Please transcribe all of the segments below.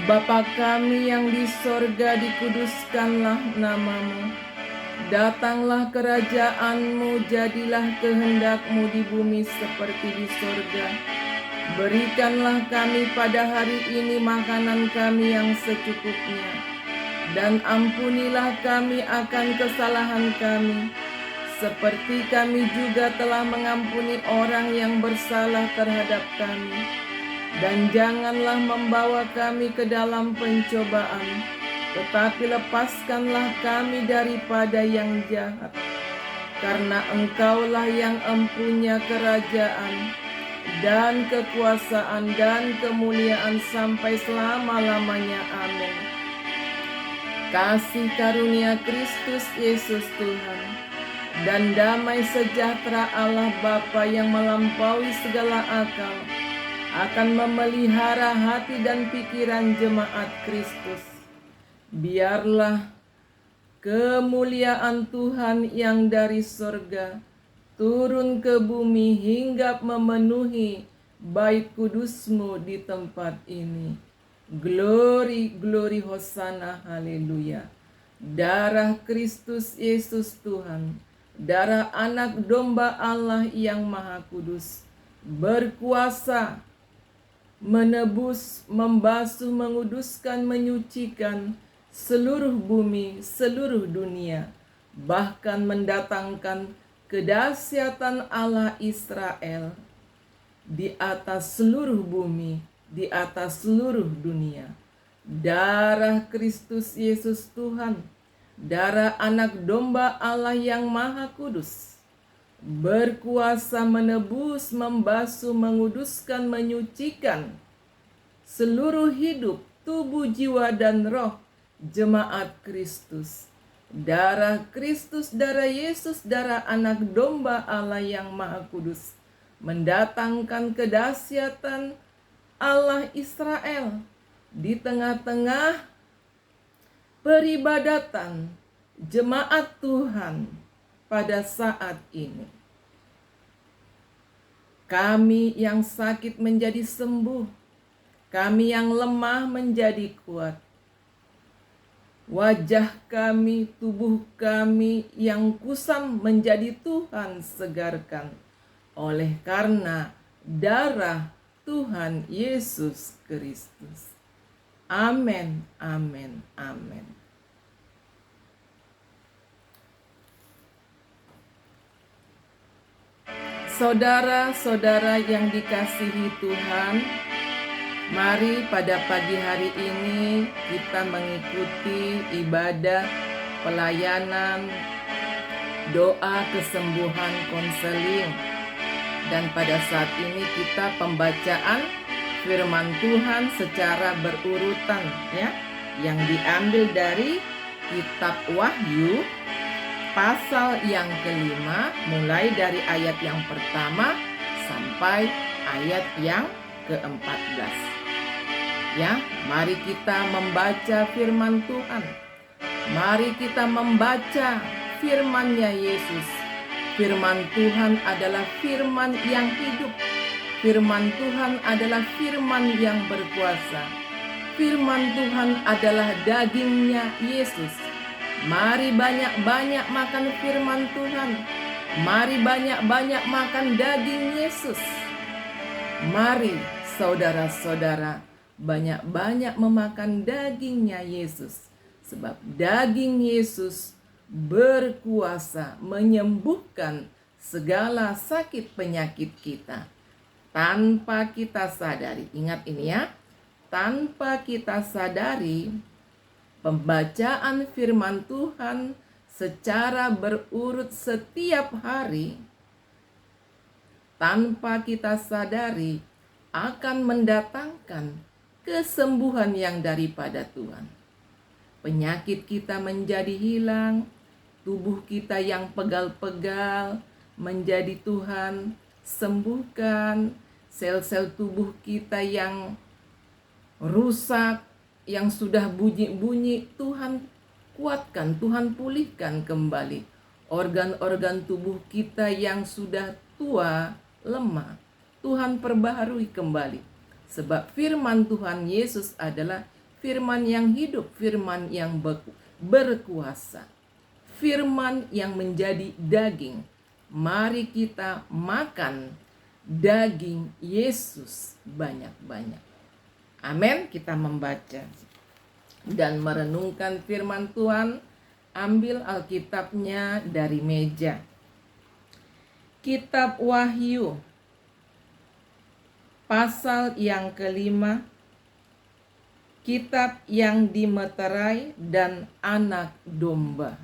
Bapa kami yang di sorga, dikuduskanlah namamu. Datanglah kerajaanmu, jadilah kehendakmu di bumi seperti di sorga. Berikanlah kami pada hari ini makanan kami yang secukupnya. Dan ampunilah kami akan kesalahan kami, seperti kami juga telah mengampuni orang yang bersalah terhadap kami. Dan janganlah membawa kami ke dalam pencobaan, tetapi lepaskanlah kami daripada yang jahat. Karena Engkaulah yang empunya kerajaan, dan kekuasaan, dan kemuliaan sampai selama-lamanya. Amin. Kasih karunia Kristus Yesus Tuhan, dan damai sejahtera Allah Bapa yang melampaui segala akal, akan memelihara hati dan pikiran jemaat Kristus. Biarlah kemuliaan Tuhan yang dari sorga turun ke bumi hingga memenuhi bait kudus-Mu di tempat ini. Glory, glory, hosana, haleluya. Darah Kristus Yesus Tuhan, darah anak domba Allah yang maha kudus, berkuasa menebus, membasuh, menguduskan, menyucikan seluruh bumi, seluruh dunia, bahkan mendatangkan kedahsyatan Allah Israel di atas seluruh bumi, di atas seluruh dunia. Darah Kristus Yesus Tuhan, darah anak domba Allah yang maha kudus, berkuasa menebus, membasuh, menguduskan, menyucikan seluruh hidup, tubuh, jiwa, dan roh jemaat Kristus. Darah Kristus, darah Yesus, darah anak domba Allah yang maha kudus mendatangkan kedahsyatan Allah Israel di tengah-tengah peribadatan jemaat Tuhan pada saat ini. Kami yang sakit menjadi sembuh, kami yang lemah menjadi kuat. Wajah kami, tubuh kami yang kusam menjadi Tuhan segarkan oleh karena darah Tuhan Yesus Kristus. Amin, amin, amin. Saudara-saudara yang dikasihi Tuhan, mari pada pagi hari ini kita mengikuti ibadah pelayanan doa kesembuhan konseling. Dan pada saat ini kita pembacaan firman Tuhan secara berurutan ya, yang diambil dari kitab Wahyu pasal yang kelima, mulai dari ayat yang pertama sampai ayat yang ke-14. Ya, mari kita membaca firman Tuhan. Mari kita membaca firman-Nya Yesus. Firman Tuhan adalah firman yang hidup. Firman Tuhan adalah firman yang berkuasa. Firman Tuhan adalah dagingnya Yesus. Mari banyak-banyak makan firman Tuhan. Mari banyak-banyak makan daging Yesus. Mari saudara-saudara banyak-banyak memakan dagingnya Yesus. Sebab daging Yesus berkuasa menyembuhkan segala sakit penyakit kita tanpa kita sadari. Ingat ini ya, tanpa kita sadari, pembacaan firman Tuhan secara berurut setiap hari tanpa kita sadari akan mendatangkan kesembuhan yang daripada Tuhan. Penyakit kita menjadi hilang, tubuh kita yang pegal-pegal menjadi Tuhan sembuhkan, sel-sel tubuh kita yang rusak, yang sudah bunyi-bunyi, Tuhan kuatkan, Tuhan pulihkan kembali. Organ-organ tubuh kita yang sudah tua, lemah, Tuhan perbaharui kembali. Sebab firman Tuhan Yesus adalah firman yang hidup, firman yang berkuasa, firman yang menjadi daging. Mari kita makan daging Yesus banyak-banyak. Amin. Kita membaca dan merenungkan firman Tuhan. Ambil Alkitabnya dari meja. Kitab Wahyu pasal yang kelima, kitab yang dimeterai dan anak domba.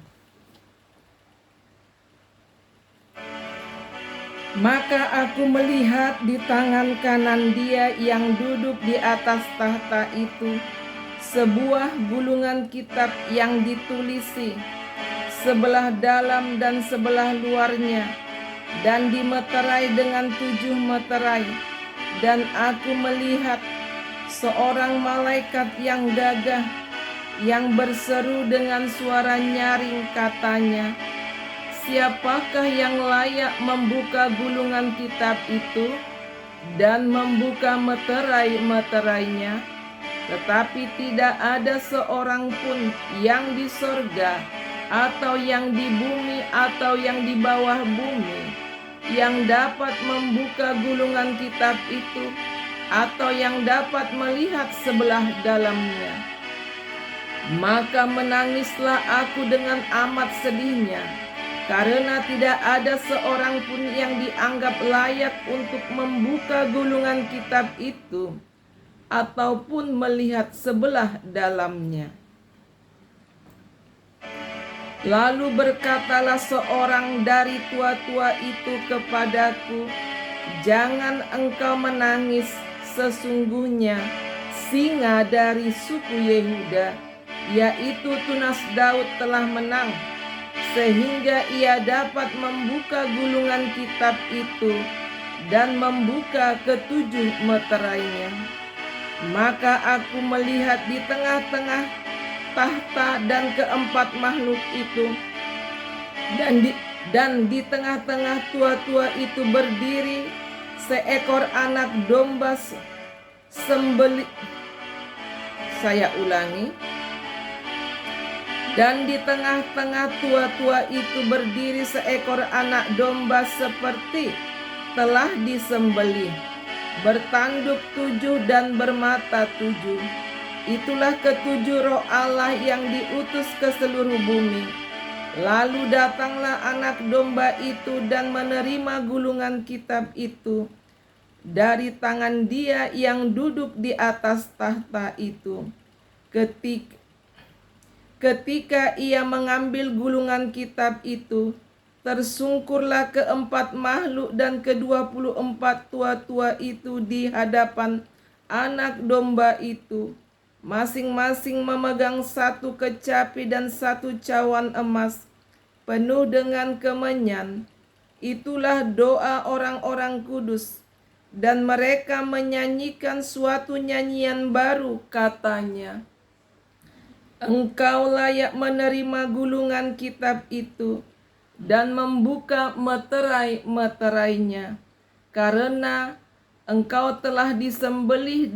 Maka aku melihat di tangan kanan Dia yang duduk di atas tahta itu sebuah gulungan kitab yang ditulisi sebelah dalam dan sebelah luarnya, dan dimeterai dengan 7 meterai. Dan aku melihat seorang malaikat yang gagah yang berseru dengan suara nyaring, katanya, siapakah yang layak membuka gulungan kitab itu dan membuka meterai-meterainya? Tetapi tidak ada seorang pun yang di sorga atau yang di bumi atau yang di bawah bumi yang dapat membuka gulungan kitab itu atau yang dapat melihat sebelah dalamnya. Maka menangislah aku dengan amat sedihnya, karena tidak ada seorang pun yang dianggap layak untuk membuka gulungan kitab itu ataupun melihat sebelah dalamnya. Lalu berkatalah seorang dari tua-tua itu kepadaku, jangan engkau menangis, sesungguhnya singa dari suku Yehuda, yaitu tunas Daud, telah menang, sehingga ia dapat membuka gulungan kitab itu dan membuka ke-7 meterainya. Maka aku melihat di tengah-tengah tahta dan ke-4 makhluk itu, dan di tengah-tengah tua-tua itu berdiri seekor anak domba sembelih. Saya ulangi. Dan di tengah-tengah tua-tua itu berdiri seekor anak domba seperti telah disembelih, bertanduk 7 dan bermata 7. Itulah ke-7 roh Allah yang diutus ke seluruh bumi. Lalu datanglah anak domba itu dan menerima gulungan kitab itu dari tangan Dia yang duduk di atas tahta itu. Ketika ia mengambil gulungan kitab itu, tersungkurlah ke-4 makhluk dan ke-24 tua-tua itu di hadapan anak domba itu, masing-masing memegang 1 kecapi dan 1 cawan emas penuh dengan kemenyan. Itulah doa orang-orang kudus, dan mereka menyanyikan suatu nyanyian baru, katanya, Engkau layak menerima gulungan kitab itu dan membuka meterai-meterainya, karena Engkau telah disembelih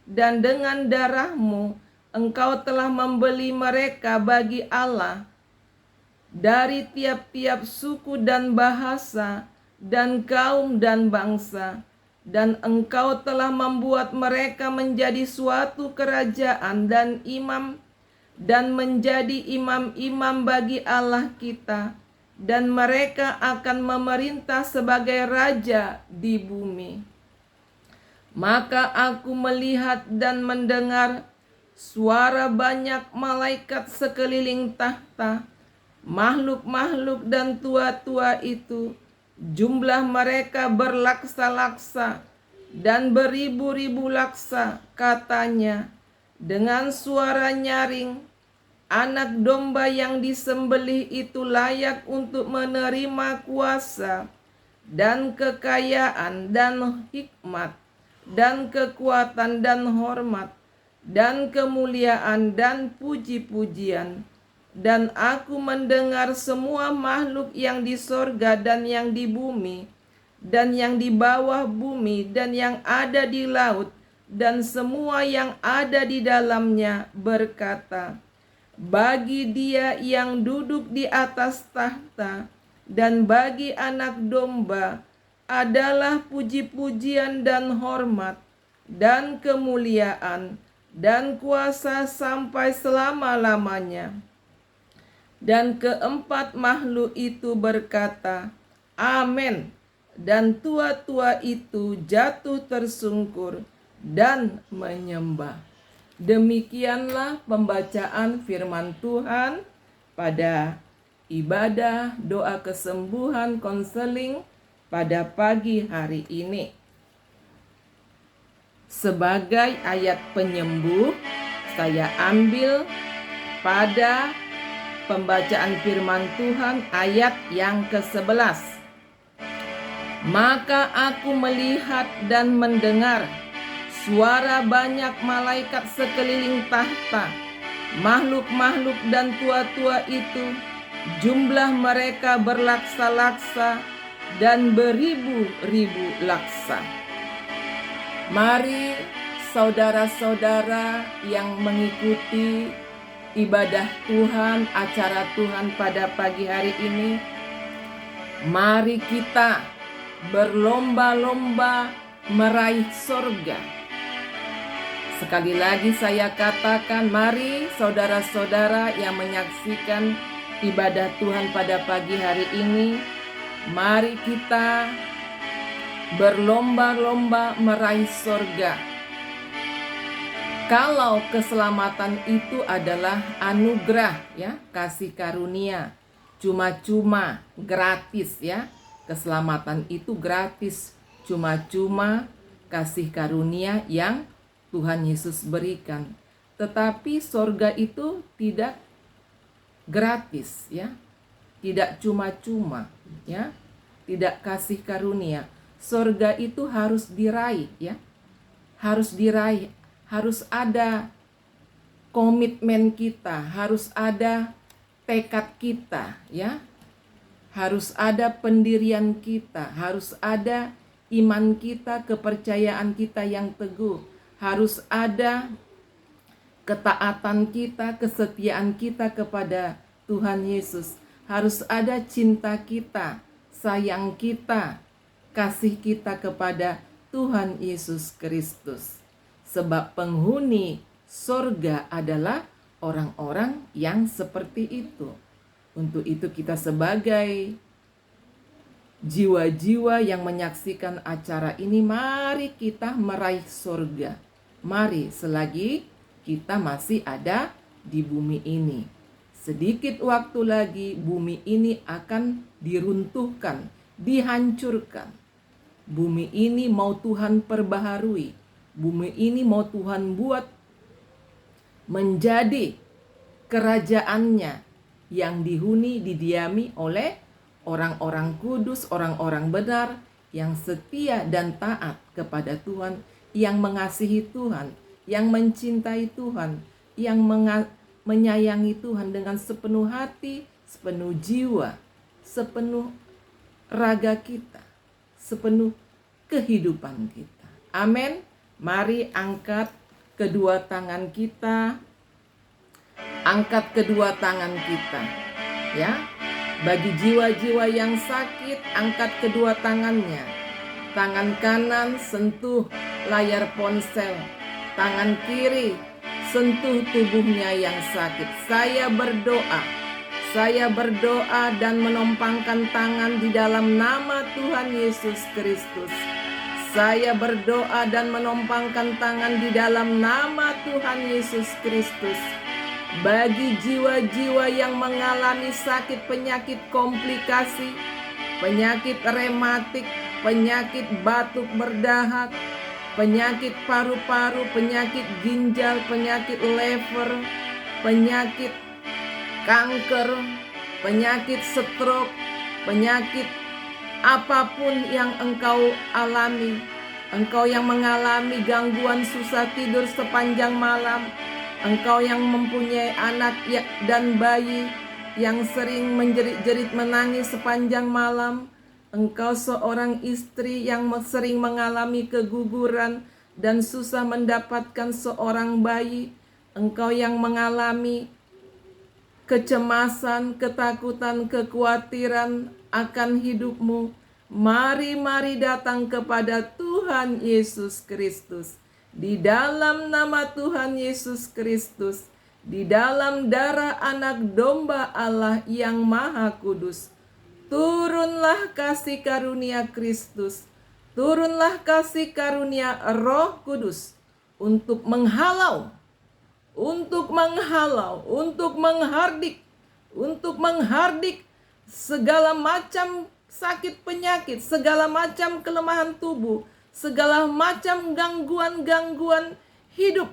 dan dengan darahmu Engkau telah membeli mereka bagi Allah dari tiap-tiap suku dan bahasa dan kaum dan bangsa, dan Engkau telah membuat mereka menjadi suatu kerajaan dan menjadi imam-imam bagi Allah kita, dan mereka akan memerintah sebagai raja di bumi. Maka aku melihat dan mendengar suara banyak malaikat sekeliling tahta, makhluk-makhluk dan tua-tua itu. Jumlah mereka berlaksa-laksa dan beribu-ribu laksa, katanya, dengan suara nyaring, anak domba yang disembelih itu layak untuk menerima kuasa dan kekayaan dan hikmat dan kekuatan dan hormat dan kemuliaan dan puji-pujian. Dan aku mendengar semua makhluk yang di sorga dan yang di bumi dan yang di bawah bumi, dan yang ada di laut, dan semua yang ada di dalamnya, berkata, bagi Dia yang duduk di atas tahta dan bagi Anak Domba adalah puji-pujian dan hormat dan kemuliaan dan kuasa sampai selama-lamanya. Dan keempat makhluk itu berkata, Amin. Dan tua-tua itu jatuh tersungkur dan menyembah. Demikianlah pembacaan firman Tuhan pada ibadah doa kesembuhan konseling pada pagi hari ini. Sebagai ayat penyembuh, saya ambil pada pembacaan firman Tuhan ayat yang ke-11. Maka aku melihat dan mendengar suara banyak malaikat sekeliling tahta, makhluk-makhluk dan tua-tua itu, jumlah mereka berlaksa-laksa dan beribu-ribu laksa. Mari saudara-saudara yang mengikuti ibadah Tuhan, acara Tuhan pada pagi hari ini, mari kita berlomba-lomba meraih sorga. Sekali lagi saya katakan, mari saudara-saudara yang menyaksikan ibadah Tuhan pada pagi hari ini, mari kita berlomba-lomba meraih sorga. Kalau keselamatan itu adalah anugerah, ya, kasih karunia, cuma-cuma, gratis, ya. Keselamatan itu gratis, cuma-cuma kasih karunia yang Tuhan Yesus berikan. Tetapi sorga itu tidak gratis, ya. Tidak cuma-cuma, ya. Tidak kasih karunia. Sorga itu harus diraih, ya. Harus diraih, harus ada komitmen kita, harus ada tekad kita, ya. Harus ada pendirian kita, harus ada iman kita, kepercayaan kita yang teguh. Harus ada ketaatan kita, kesetiaan kita kepada Tuhan Yesus. Harus ada cinta kita, sayang kita, kasih kita kepada Tuhan Yesus Kristus. Sebab penghuni sorga adalah orang-orang yang seperti itu. Untuk itu kita sebagai jiwa-jiwa yang menyaksikan acara ini, mari kita meraih sorga. Mari selagi kita masih ada di bumi ini. Sedikit waktu lagi bumi ini akan diruntuhkan, dihancurkan. Bumi ini mau Tuhan perbaharui. Bumi ini mau Tuhan buat menjadi kerajaannya yang dihuni, didiami oleh orang-orang kudus, orang-orang benar, yang setia dan taat kepada Tuhan, yang mengasihi Tuhan, yang mencintai Tuhan, yang menyayangi Tuhan dengan sepenuh hati, sepenuh jiwa, sepenuh raga kita, sepenuh kehidupan kita. Amin. Mari angkat kedua tangan kita. Angkat kedua tangan kita, ya. Bagi jiwa-jiwa yang sakit, angkat kedua tangannya. Tangan kanan sentuh layar ponsel, tangan kiri sentuh tubuhnya yang sakit. Saya berdoa dan menompangkan tangan di dalam nama Tuhan Yesus Kristus. Saya berdoa dan menompangkan tangan di dalam nama Tuhan Yesus Kristus. Bagi jiwa-jiwa yang mengalami sakit, penyakit komplikasi, penyakit rematik, penyakit batuk berdahak, penyakit paru-paru, penyakit ginjal, penyakit lever, penyakit kanker, penyakit stroke, penyakit apapun yang engkau alami, engkau yang mengalami gangguan susah tidur sepanjang malam, engkau yang mempunyai anak dan bayi yang sering menjerit-jerit menangis sepanjang malam, Engkau seorang istri yang sering mengalami keguguran dan susah mendapatkan seorang bayi. Engkau yang mengalami kecemasan, ketakutan, kekhawatiran akan hidupmu. Mari datang kepada Tuhan Yesus Kristus. Di dalam nama Tuhan Yesus Kristus, di dalam darah anak domba Allah yang maha kudus, turunlah kasih karunia Kristus, turunlah kasih karunia Roh Kudus untuk menghalau, untuk menghardik segala macam sakit penyakit, segala macam kelemahan tubuh, segala macam gangguan-gangguan hidup.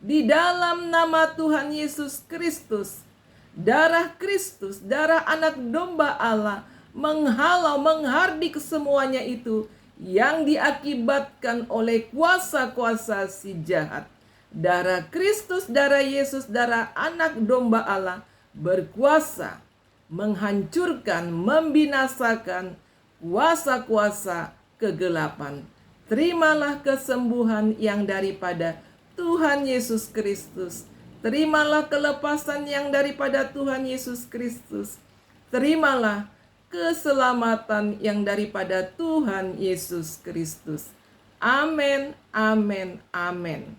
Di dalam nama Tuhan Yesus Kristus, darah anak domba Allah menghalau, menghardik semuanya itu yang diakibatkan oleh kuasa-kuasa si jahat. Darah Kristus, darah Yesus, darah anak domba Allah berkuasa menghancurkan, membinasakan kuasa-kuasa kegelapan. Terimalah kesembuhan yang daripada Tuhan Yesus Kristus. Terimalah kelepasan yang daripada Tuhan Yesus Kristus. Terimalah keselamatan yang daripada Tuhan Yesus Kristus. Amin, amin, amin.